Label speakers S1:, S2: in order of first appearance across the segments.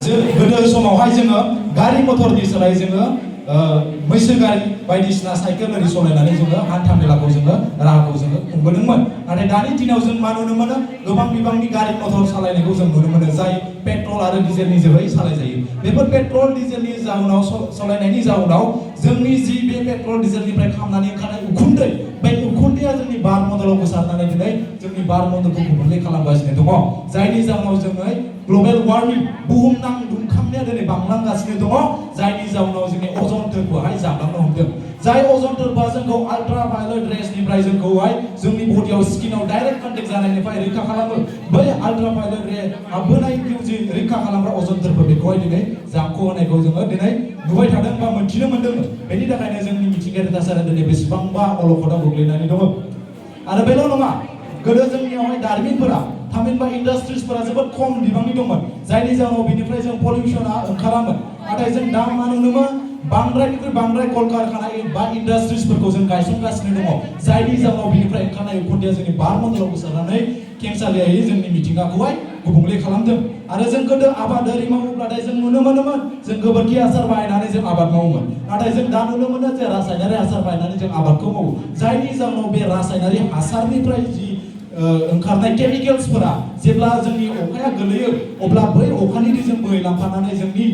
S1: गोदो समावहाय जोङो गारि मथरनि सोलाय जोङो मैसो गारि बायदिसिना साइकेल ओरै सालायनानै जोङो हान्था मेलाखौ जोङो राहाखौ जोङो खुंबोदोंमोन। नाथाय दानि दिनाव जों मा नुनो मोनो गोबां बिबांनि गारि मथर सालायनायखौ जों नुनो मोनो जाय पेट्रल आरो डिजेलनि जोहै सालायजायो। बेफोर पेट्रल डिजेलनि जाहोनाव सालायनायनि जाहोनाव जोंनि जि बे पेट्रल डिजेलनिफ्राय खामनानै ओंखारनाय उखुन्दै बे उखुन्दैया जोंनि बार मण्डलाव गोसारनानै दिनै जोंनि बार मण्डलखौ गुबुंले खालामगासिनो दङ। जायनि जाहोनाव जोङो ग्लबेल वार्मिं बुहुमनां दुंखांनाया दिनै बांलांगासिनो दङ। जायनि जाहोनाव जोंनि अजन थोरफोआहाय जामलांनो हमदों। जाय अजन थोरफोआ जोंखौ आल्ट्रा भायलेट रेसनिफ्राय जोंखौहाय जोंनि बडियाव स्किनाव डाइरेक्ट कन्टेक्ट जानायनिफ्राय रैखा खालामो। बै आल्ट्रा भायलेट रे हाबबोनायखौ जि रैखा खालामग्रा अजन थोरफो बेखौहाय दिनै जामख'होनायखौ जोङो दिनै नुबाय थादों बा मोनथिनो मोन्दों। बेनि थाखायनो जोंनि मिथिंगायारि थासारिया दिनै बेसेबांबा अलखदाव गोग्लैनानै दङ। आरो बेल' नङा, गोदो जोंनियावहाय दारिमिनफोरा थामहिनबा इन्डास्ट्रिसफोरा जोबोद खम बिबांनि दंमोन। जायनि जाहोनाव बेनिफ्राय जों पलिउसना ओंखारामोन। नाथाय जों दा मा नुनो मोनो बांद्रायनिख्रुइ बांद्राय कलकारखाना बा इन्डास्ट्रिसफोरखौ जों गायसनगासिनो दङ। जायनि जाहोनाव बेनिफ्राय ओंखारनाय उखुन्दैया जोंनि बार मण्डलाव गोसारनानै खेंसालियायै जोंनि मिथिंगाखौहाय गुबुंले खालामदों। आरो जों गोदो आबाद ओरै मावोब्लाथाय जों नुनो मोनोमोन जों गोबोरखि हासार बाहायनानै जों आबाद मावोमोन। नाथाय जों दा नुनो मोनो जे रासायनारि हासार बाहायनानै जों आबादखौ मावो। जायनि जाहोनाव बे रासायनारि हासारनिफ्राय जि ओंखारनाय केमिकेल्सफोरा जेब्ला जोंनि अखाया गोलैयो अब्ला बै अखानि दैजों बोहैलांफानानै जोंनि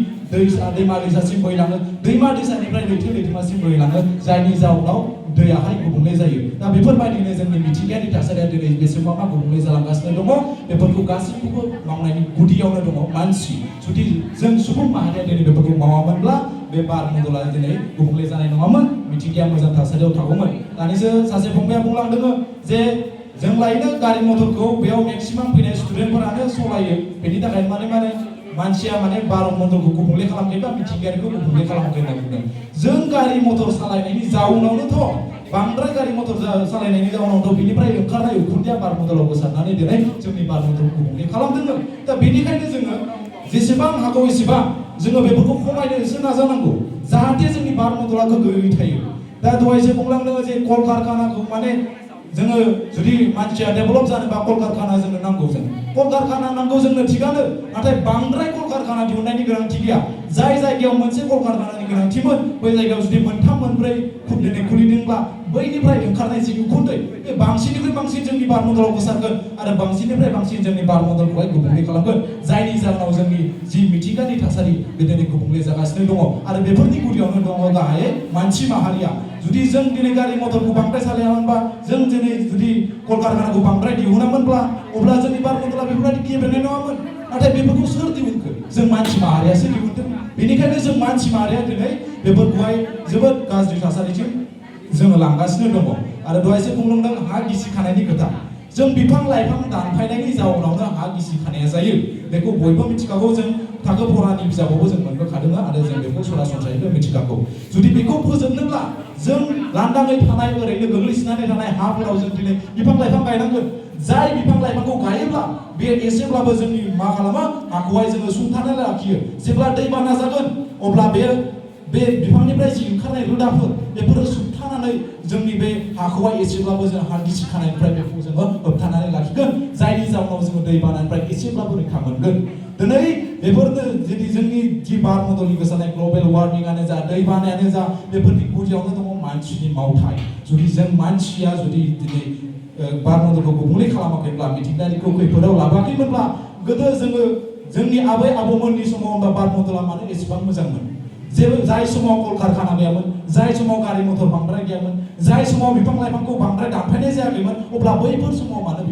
S1: दैमा दैसासिम बोहैलाङो। दैमा दैसानिफ्राय लैथो लैथोमासिम बोहैलाङो। जायनि जाउनाव दैयाहाय गुबुंले जायो। दा बेफोरबायदिनो जोंनि मिथिंगायारि थासारिया दिनै बेसेबांबा गुबुंले जालांगासिनो दङ। बेफोरखौ गासैखौबो मावनायनि गुदियावनो दङ मानसि। जुदि जों सुबुं माहारिया दिनै बेफोरखौ मावामोनब्ला बे बार मण्डला दिनै गुबुंले जानाय नङामोन। मिथिंगाया मोजां थासारियाव थागौमोन। दानिसो सासे फंबाया बुंलांदों जे जों लायनो गारि मथरखौ बेयाव मेक्सिमाम फैनाय स्टुडेन्टफोरानो सालायो। बेनि थाखाय माने मानसिया माने बार मण्डलखौ गुबुंले खालामाखै बा मिथिंगायारिखौ गुबुंले खालामाखै होनना बुंदों। जों गारि मथर सालायनायनि जाउनावनोथ' बांद्राय गारि मथर सालायनायनि जाउनावथ' बेनिफ्राय ओंखारनाय उखुन्दैया बार मण्डलाव गोसारनानै दिनै जोंनि बार मण्डलखौ गुबुंले खालामदों। दा बेनिखायनो जोङो जेसेबां हागौ एसेबां जोङो बेफोरखौ खमायनो एसे नाजानांगौ जाहाथे जोंनि बार मण्डला गोग्गोयै थायो। दा दहायसो बुंलांदों जे कलकारखानाखौ माने जोङो जुदि मानसिया डेभेलप जानोबा कलकारखाना जोंनो नांगौ। जों कलकारखाना नांगौ जोंनो थिगानो, नाथाय बांद्राय कलकारखाना दिहुननायनि गोनांथि गैया। जाय जायगायाव मोनसे कलकारखानानि गोनांथिमोन बै जायगायाव जुदि मोनथाम मोनब्रै दिनै खुलिदोंब्ला बैनिफ्राय ओंखारनाय जि उखुन्दै बे बांसिननिख्रुइ बांसिन जोंनि बार मण्डलाव गोसारगोन आरो बांसिननिफ्राय बांसिन जोंनि बार मण्डलखौहाय गुबुंले खालामगोन। जायनि जाहोनाव जोंनि जि मिथिंगानि थासारि बे दिनै गुबुंले जागासिनो दङ। आरो बेफोरनि गुदियावनो दङ गाहायै मानसि माहारिया। जुदि जों दिनै गारि मथरखौ बांद्राय सालायामोनबा जों दिनै जुदि कलकारखानाखौ बांद्राय दिहुनामोनब्ला अब्ला जोंनि बार मण्डला बेफोरबायदि गेब्रेंनाय नङामोन। नाथाय बेफोरखौ सोर दिहुनखो? जों मानसि माहारियासो दिहुनदों। बेनिखायनो जों मानसि माहारिया दिनै बेफोरखौहाय जोबोद गाज्रि थासारिसिम जोङो लांगासिनो दङ। आरो दहायसो बुंलांदों हा गिसिखानायनि खोथा। जों बिफां लाइफां दानफायनायनि जाउनावनो हा गिसिखानाया जायो। बेखौ बयबो मिथिखागौ। जों थाखो फरानि बिजाबावबो जों मोनबोखादों आरो जों बेखौ सरासनस्रायैबो मिथिखागौ। जुदि बेखौ फोजोबनोब्ला जों लांदाङै थानाय ओरैनो गोग्लैसोनानै थानाय हाफोराव जों दिनै बिफां लाइफां गायनांगोन। जाय बिफां लाइफांखौ गायोब्ला बे एसेब्लाबो जोंनि मा खालामो हाखौहाय जोङो सुंथानानै लाखियो। जेब्ला दैबाना जागोन अब्ला बे बिफांनिफ्राय जि ओंखारनाय रोदाफोर बेफोरो सुंथानानै जोंनि बे हाखौहाय एसेब्लाबो जों हा गिसिखानायनिफ्राय बेखौ जोङो होबथानानै लाखिगोन। जायनि जाउनाव जोङो दैबानानिफ्राय एसेब्लाबो रैखा मोनगोन। दिनै बेफोरनो जुदि जोंनि जि बार मण्डलनि गोसारनाय ग्लबेल वार्मिंआनो जा दैबानायानो जा बेफोरनि गुदियावनो दङ मानसिनि मावथाय। जुदि जों मानसिया जुदि दिनै बार मण्डलखौ गुबुंले खालामाखैब्ला मिथिंगायारिखौ खैफोदाव लाबोआखैमोनब्ला गोदो जोङो जोंनि आबै आबौमोननि समाव होनबा बार मण्डला मानो एसेबां मोजांमोन? जेबो जाय समाव कलकारखाना गैयामोन, जाय समाव गारि मथर बांद्राय गैयामोन, जाय समाव बिफां लाइफांखौ बांद्राय दानफायनाय जायाखैमोन अब्ला बैफोर समाव मानो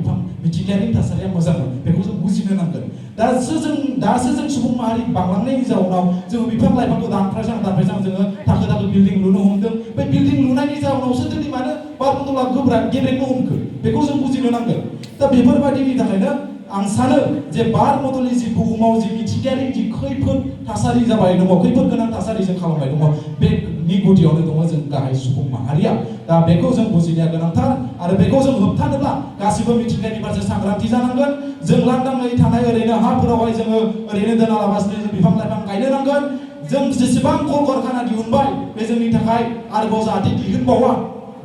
S1: मिथिंगायारि थासारिया मोजांमोन बेखौ जों बुजिनो नांगोन। दासो जों सुबुं माहारि बांलांनायनि जाउनाव जोङो बिफां लाइफांखौ दानफायजां जोङो थाखो थाखो बिल्डिं लुनो हमदों। बे बिल्डिं लुनायनि जाउनावसो दिनै मानो बार मण्डला गेब्रेंनो हमखो बेखौ जों बुजिनो नांगोन। दा बेफोरबायदिनि थाखायनो आं सानो जे बार मण्डलनि जि बुहुमाव जि मिथिंगायारि जि खैफोद थासारि जाबाय दङ, खैफोद गोनां थासारि जों खालामबाय दङ, बेनि गुदियावनो दङ जों गाहाय सुबुं माहारिया। दा बेखौ जों बुजिनाया गोनांथार आरो बेखौ जों होबथानोब्ला गासिबो मिथिंगानि फारसे सांग्रांथि जानांगोन। जों लांदाङै थानाय ओरैनो हाफोरावहाय जोङो ओरैनो दोनालाबासिनो जों बिफां लाइफां गायनो नांगोन। जों जेसेबां कलकारखाना दिहुनबाय बे जोंनि थाखाय आरोबाव जाहाथे दिहुनबावा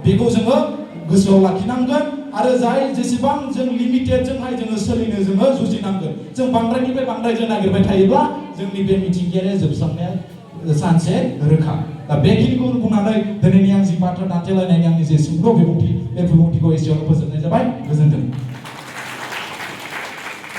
S1: बेखौ जोङो गोसोआव लाखिनांगोन आरो जाय जेसेबां जों लिमिटेडजोंहाय जोङो सोलिनो जोङो जुजिनांगोन जों बांद्रायनिफ्राय बांद्राय जों नागिरबाय थायोब्ला जोंनि बे मिथिंगायारि जोबस्रांनाया सानसे रोखा दा बेखिनिखौ बुंनानै दिनैनि आं जि बाथ्रा दान्थेलायनायनि आंनि जे सुंद' बिबुंथि बे बिबुंथिखौ एसेयावनो फोजोबनाय जाबाय गोजोन्थों